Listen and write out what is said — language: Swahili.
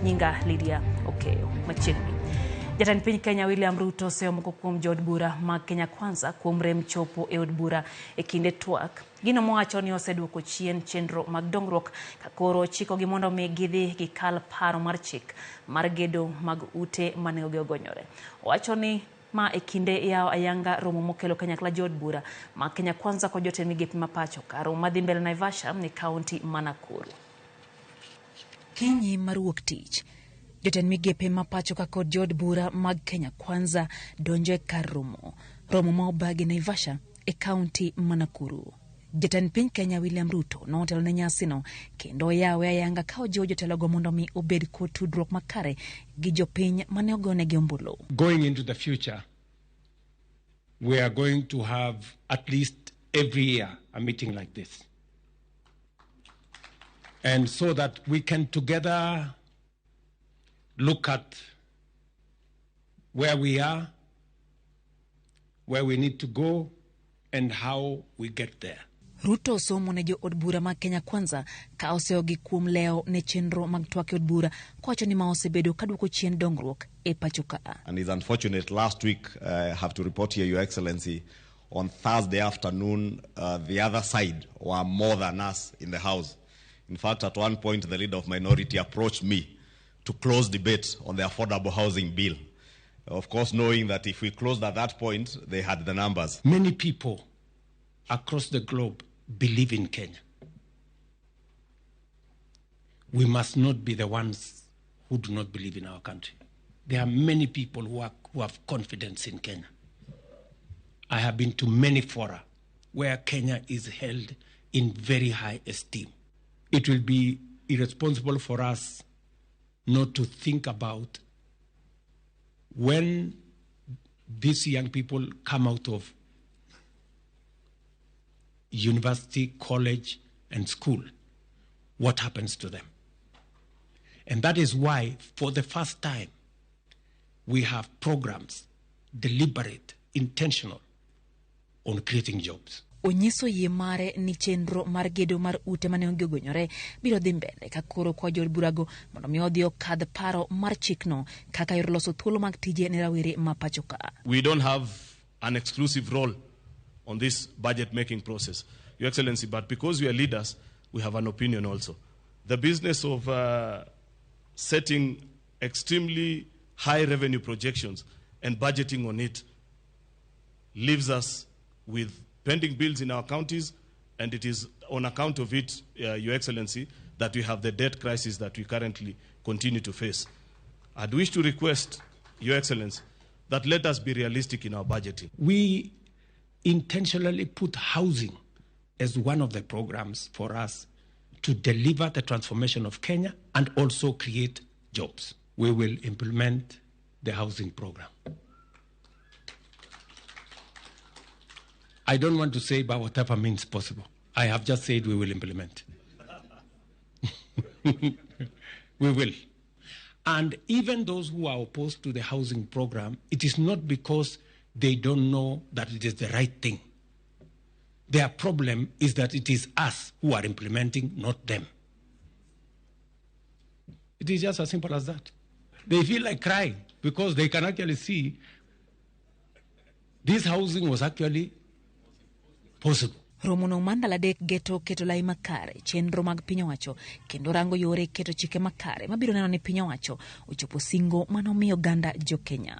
Nyinga Lydia Okeyo machiegni. Jatend piny Kenya William Ruto osiemo kuom jod bura mag Kenya Kwanza kuom rem chopo e od bura e kinde twak. Gino mowacho ni oseduoko chien chenro mag dongruok ka koro chiko gi mondo mi gidhi gikal paro mar chik mar gedo mag ute mane ogonyore. Owacho ni ma e kinde yao ayanga romo mokelo kanyakla jod bura mag Kenya Kwanza kod jotend migepe mapacho ka romo madhi mbele Naivasha ni kaunti ma Nakuru. Kinyi mar wuok tich jotend migepe mapacho ka kod jod bura mag Kenya Kwanza donjo kar romo ma obagi Naivasha e kaunti ma Nakuru. Jatend piny Kenya William Ruto notelo ne nyasino kendo yawe ayanga ka ojiwo jotelogo mondo mi obed kod tudruok makare gi jopiny mane ogonegi ombulu. Going into the future, we are going to have at least every year a meeting like this. And so that we can together look at where we are, where we need to go, and how we get there. Ruto somo ne jo od bura mag Kenya Kwanza ka oseogi kuom leo ne chenro mag twak od bura kwacho ni ma osebedo kaduoko chien dongruok e pacho ka. And it's unfortunate, last week I have to report here, Your Excellency, on Thursday afternoon, the other side were more than us in the House. In fact, at one point, the leader of minority approached me to close debate on the affordable housing bill. Of course, knowing that if we closed at that point, they had the numbers. Many people across the globe believe in Kenya. We must not be the ones who do not believe in our country. There are many people who have confidence in Kenya. I have been to many fora where Kenya is held in very high esteem. It will be irresponsible for us not to think about when these young people come out of university, college, and school, what happens to them. And that is why, for the first time, we have programs, deliberate, intentional, on creating jobs. Onyiso yie mare ni chenro mar gedo mar ute mane ogonyore biro dhi mbele ka koro kwa jod burago mondo mi odhi okadh paro mar chikno kaka yor loso thuolo mag tije ne rawere ma pacho ka. We don't have an exclusive role on this budget making process, Your Excellency, but because we are leaders, we have an opinion also. The business of setting extremely high revenue projections and budgeting on it leaves us with pending bills in our counties, and it is on account of it, Your Excellency, that we have the debt crisis that we currently continue to face. I'd wish to request, Your Excellency, that let us be realistic in our budgeting. We intentionally put housing as one of the programs for us to deliver the transformation of Kenya and also create jobs. We will implement the housing program. I don't want to say by whatever means possible. I have just said we will implement. We will. And even those who are opposed to the housing program, it is not because they don't know that it is the right thing. Their problem is that it is us who are implementing, not them. It is just as simple as that. They feel like crying because they can actually see this housing was actually possible. Romono mandala dek geto keto lai makare chenro mag piny owacho kendo rango yore keto chike makare mabiro neno ni piny owacho ochopo singo manomiyo ganda jo Kenya.